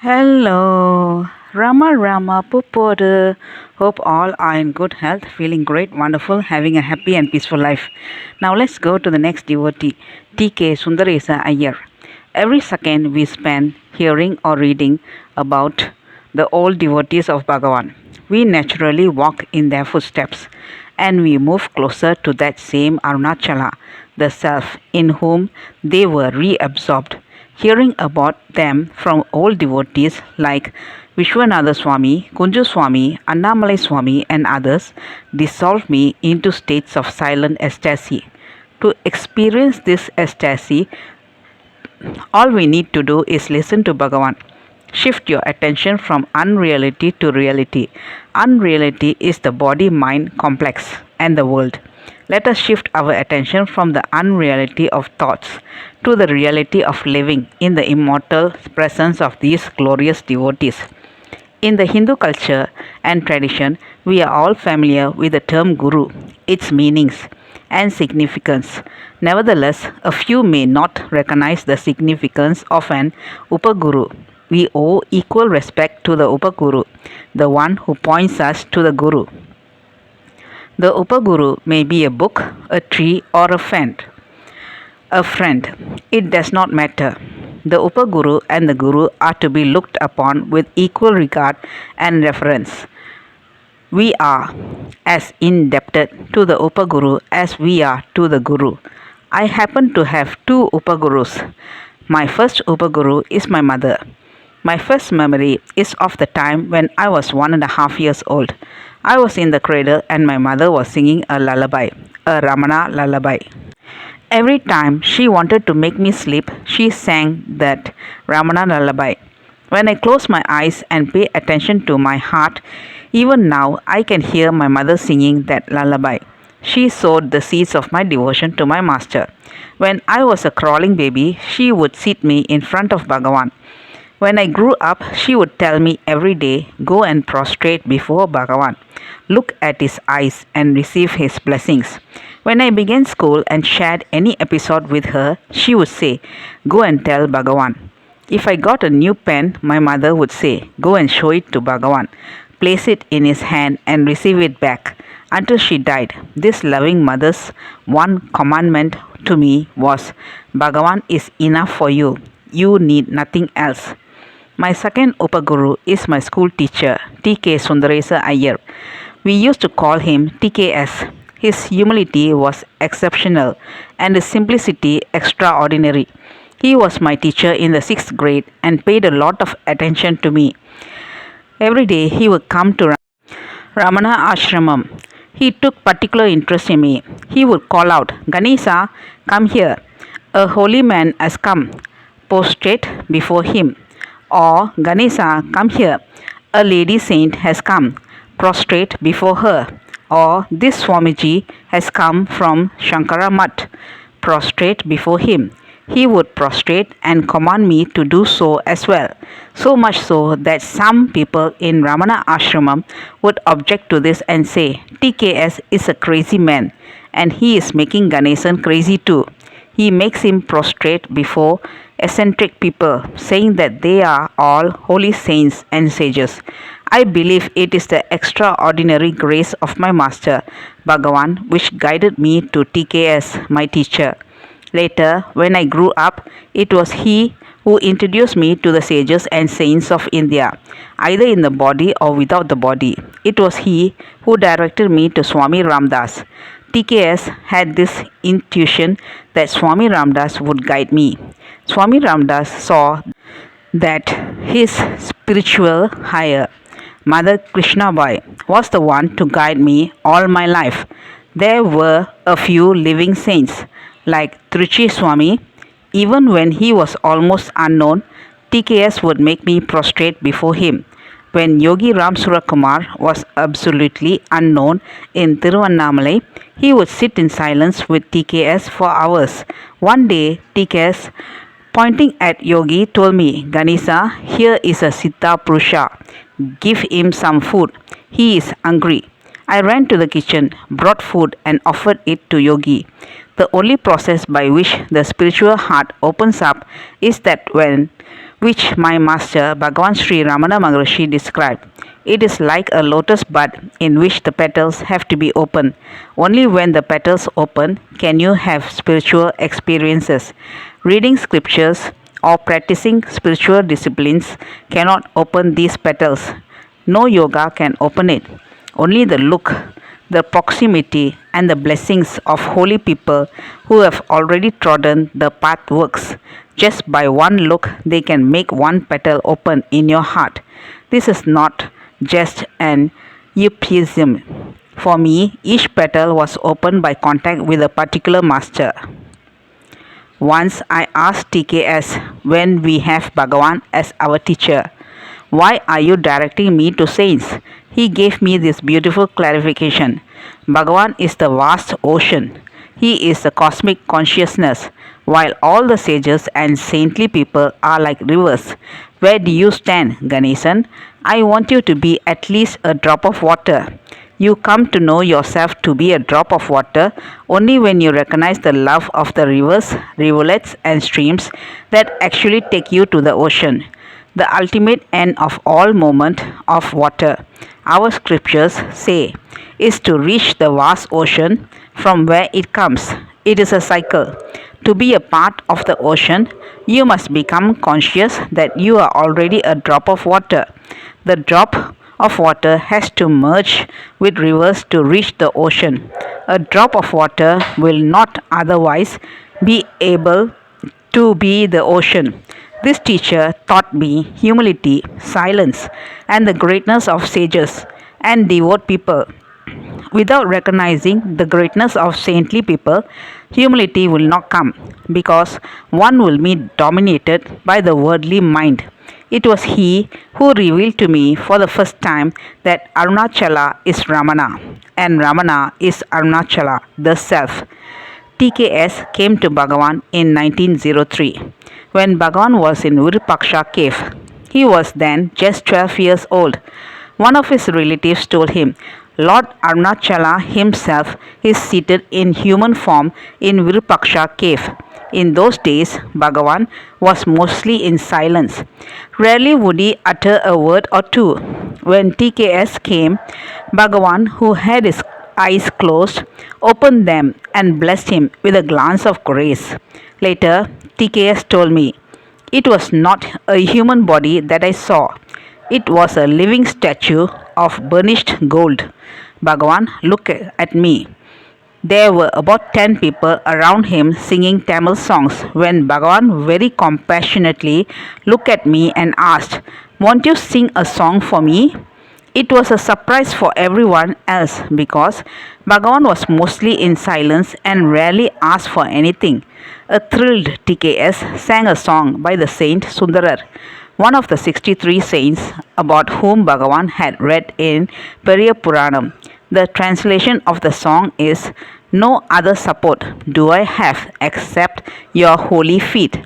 Hello, Rama Pupodu. Hope all are in good health, feeling great, wonderful, having a happy and peaceful life. Now let's go to the next devotee, TK Sundaresa Iyer. Every second we spend hearing or reading about the old devotees of Bhagavan, we naturally walk in their footsteps and we move closer to that same Arunachala, the self in whom they were reabsorbed. Hearing about them from old devotees like Vishwanatha Swami, Kunju Swami, Annamalai Swami, and others dissolved me into states of silent ecstasy. To experience this ecstasy, all we need to do is listen to Bhagavan. Shift your attention from unreality to reality. Unreality is the body mind complex and the world. Let us shift our attention from the unreality of thoughts to the reality of living in the immortal presence of these glorious devotees. In the Hindu culture and tradition, we are all familiar with the term Guru, its meanings and significance. Nevertheless, a few may not recognize the significance of an Upaguru. We owe equal respect to the Upaguru, the one who points us to the Guru. The Upaguru may be a book, a tree, or a friend. It does not matter. The Upaguru and the Guru are to be looked upon with equal regard and reverence. We are as indebted to the Upaguru as we are to the Guru. I happen to have two Upagurus. My first Upaguru is my mother. My first memory is of the time when I was 1.5 years old. I was in the cradle and my mother was singing a lullaby, a Ramana lullaby. Every time she wanted to make me sleep, she sang that Ramana lullaby. When I close my eyes and pay attention to my heart, even now I can hear my mother singing that lullaby. She sowed the seeds of my devotion to my master. When I was a crawling baby, she would seat me in front of Bhagavan. When I grew up, she would tell me every day, go and prostrate before Bhagavan. Look at his eyes and receive his blessings. When I began school and shared any episode with her, she would say, go and tell Bhagavan. If I got a new pen, my mother would say, go and show it to Bhagavan. Place it in his hand and receive it back. Until she died, this loving mother's one commandment to me was, Bhagavan is enough for you. You need nothing else. My second Upaguru is my school teacher, TK Sundaresa Iyer. We used to call him TKS. His humility was exceptional and his simplicity extraordinary. He was my teacher in the 6th grade and paid a lot of attention to me. Every day he would come to Ramana Ashramam. He took particular interest in me. He would call out, Ganesa, come here. A holy man has come. Prostrate before him. Or, Ganesa, come here. A lady saint has come. Prostrate before her. Or, this Swamiji has come from Shankara Mutt. Prostrate before him. He would prostrate and command me to do so as well. So much so that some people in Ramana Ashramam would object to this and say, TKS is a crazy man and he is making Ganesan crazy too. He makes him prostrate before eccentric people, saying that they are all holy saints and sages. I believe it is the extraordinary grace of my master, Bhagavan, which guided me to TKS, my teacher. Later, when I grew up, it was he who introduced me to the sages and saints of India, either in the body or without the body. It was he who directed me to Swami Ramdas. TKS had this intuition that Swami Ramdas would guide me. Swami Ramdas saw that his spiritual higher, Mother Krishnabai, was the one to guide me all my life. There were a few living saints, like Trichy Swami. Even when he was almost unknown, TKS would make me prostrate before him. When Yogi Ram Surakumar was absolutely unknown in Tiruvannamalai, he would sit in silence with TKS for hours. One day, TKS, pointing at Yogi, told me, Ganesa, here is a Siddha Purusha. Give him some food. He is hungry. I ran to the kitchen, brought food and offered it to Yogi. The only process by which the spiritual heart opens up is that when which my master Bhagavan Sri Ramana Maharishi described. It is like a lotus bud in which the petals have to be open. Only when the petals open can you have spiritual experiences. Reading scriptures or practicing spiritual disciplines cannot open these petals. No yoga can open it. Only the look, the proximity, and the blessings of holy people who have already trodden the path works. Just by one look, they can make one petal open in your heart. This is not just an euphemism. For me, each petal was opened by contact with a particular master. Once I asked TKS when we have Bhagavan as our teacher, why are you directing me to saints? He gave me this beautiful clarification. Bhagavan is the vast ocean. He is the cosmic consciousness, while all the sages and saintly people are like rivers. Where do you stand, Ganesan? I want you to be at least a drop of water. You come to know yourself to be a drop of water only when you recognize the love of the rivers, rivulets, and streams that actually take you to the ocean, the ultimate end of all movement of water. Our scriptures say is to reach the vast ocean from where it comes. It is a cycle. To be a part of the ocean, you must become conscious that you are already a drop of water. The drop of water has to merge with rivers to reach the ocean. A drop of water will not otherwise be able to be the ocean. This teacher taught me humility, silence, and the greatness of sages and devout people. Without recognizing the greatness of saintly people, humility will not come because one will be dominated by the worldly mind. It was he who revealed to me for the first time that Arunachala is Ramana and Ramana is Arunachala, the self. TKS came to Bhagavan in 1903 when Bhagavan was in Virupaksha cave. He was then just 12 years old. One of his relatives told him, Lord Arunachala himself is seated in human form in Virupaksha cave. In those days, Bhagavan was mostly in silence. Rarely would he utter a word or two. When TKS came, Bhagavan, who had his eyes closed, opened them and blessed him with a glance of grace. Later, TKS told me, it was not a human body that I saw. It was a living statue of burnished gold. Bhagavan looked at me. There were about 10 people around him singing Tamil songs when Bhagavan very compassionately looked at me and asked, won't you sing a song for me? It was a surprise for everyone else because Bhagavan was mostly in silence and rarely asked for anything. A thrilled TKS sang a song by the saint Sundarar, one of the 63 saints about whom Bhagavan had read in Periya Puranam. The translation of the song is, no other support do I have except your holy feet.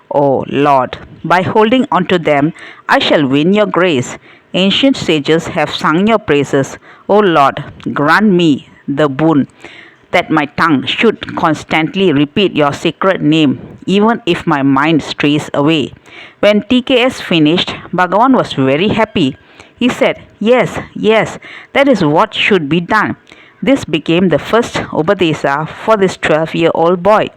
O Lord, by holding on to them, I shall win your grace. Ancient sages have sung your praises. O Lord, grant me the boon that my tongue should constantly repeat your sacred name, even if my mind strays away. When TKS finished, Bhagavan was very happy. He said, yes, yes, that is what should be done. This became the first Upadesa for this 12-year-old boy.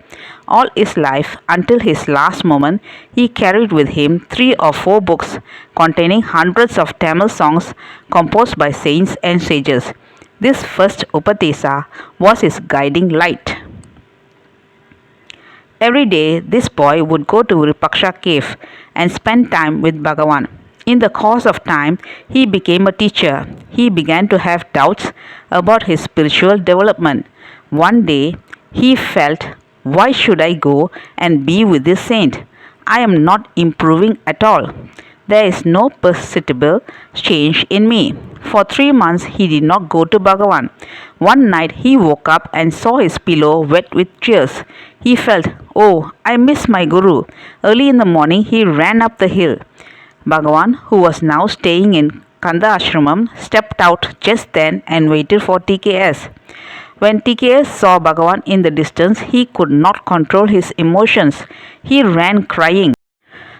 All his life, until his last moment, he carried with him 3 or 4 books containing hundreds of Tamil songs composed by saints and sages. This first Upadesa was his guiding light. Every day, this boy would go to Virupaksha cave and spend time with Bhagavan. In the course of time, he became a teacher. He began to have doubts about his spiritual development. One day, he felt, why should I go and be with this saint? I am not improving at all. There is no perceptible change in me. For 3 months, he did not go to Bhagavan. One night, he woke up and saw his pillow wet with tears. He felt, oh, I miss my Guru. Early in the morning, he ran up the hill. Bhagavan, who was now staying in Kanda Ashramam, stepped out just then and waited for TKS. When TKS saw Bhagavan in the distance, he could not control his emotions. He ran crying.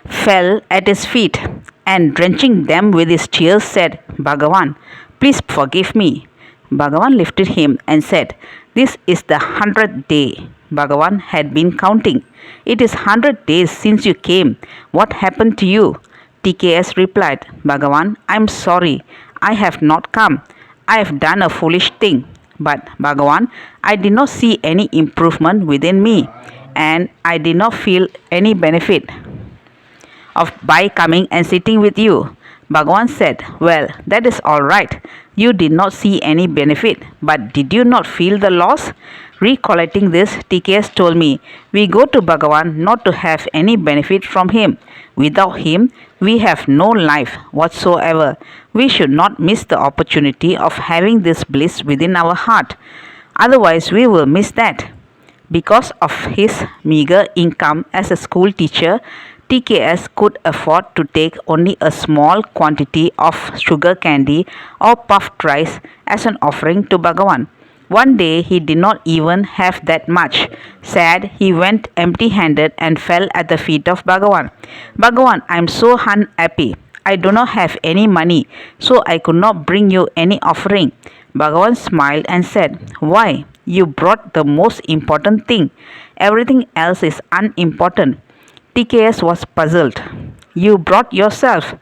fell at his feet, and drenching them with his tears said, Bhagavan, please forgive me. Bhagavan lifted him and said, This is the 100th day. Bhagavan had been counting. It is 100 days since you came. What happened to you? TKS replied, Bhagavan, I am sorry. I have not come. I have done a foolish thing. But Bhagavan, I did not see any improvement within me, and I did not feel any benefit of by coming and sitting with you. Bhagavan said, Well, that is all right. You did not see any benefit, but did you not feel the loss? Recollecting this, TKS told me, We go to Bhagavan not to have any benefit from him. Without him, we have no life whatsoever. We should not miss the opportunity of having this bliss within our heart. Otherwise, we will miss that. Because of his meager income as a school teacher, TKS could afford to take only a small quantity of sugar candy or puffed rice as an offering to Bhagavan. One day he did not even have that much. Sad, he went empty-handed and fell at the feet of Bhagavan. Bhagavan, I am so unhappy. I do not have any money, so I could not bring you any offering. Bhagavan smiled and said, Why? You brought the most important thing. Everything else is unimportant. TKS was puzzled. You brought yourself,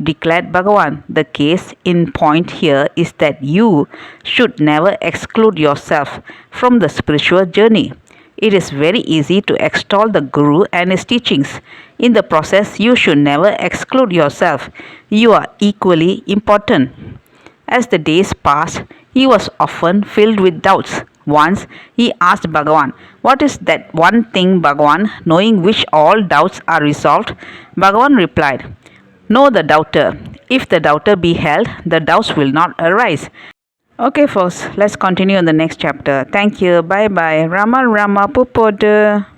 declared Bhagavan. The case in point here is that you should never exclude yourself from the spiritual journey. It is very easy to extol the Guru and his teachings. In the process, you should never exclude yourself. You are equally important. As the days passed, he was often filled with doubts. Once he asked Bhagavan, What is that one thing, Bhagavan, knowing which all doubts are resolved? Bhagavan replied, Know the doubter. If the doubter be held, the doubts will not arise. Okay, folks, let's continue in the next chapter. Thank you. Bye bye. Rama Pupoda.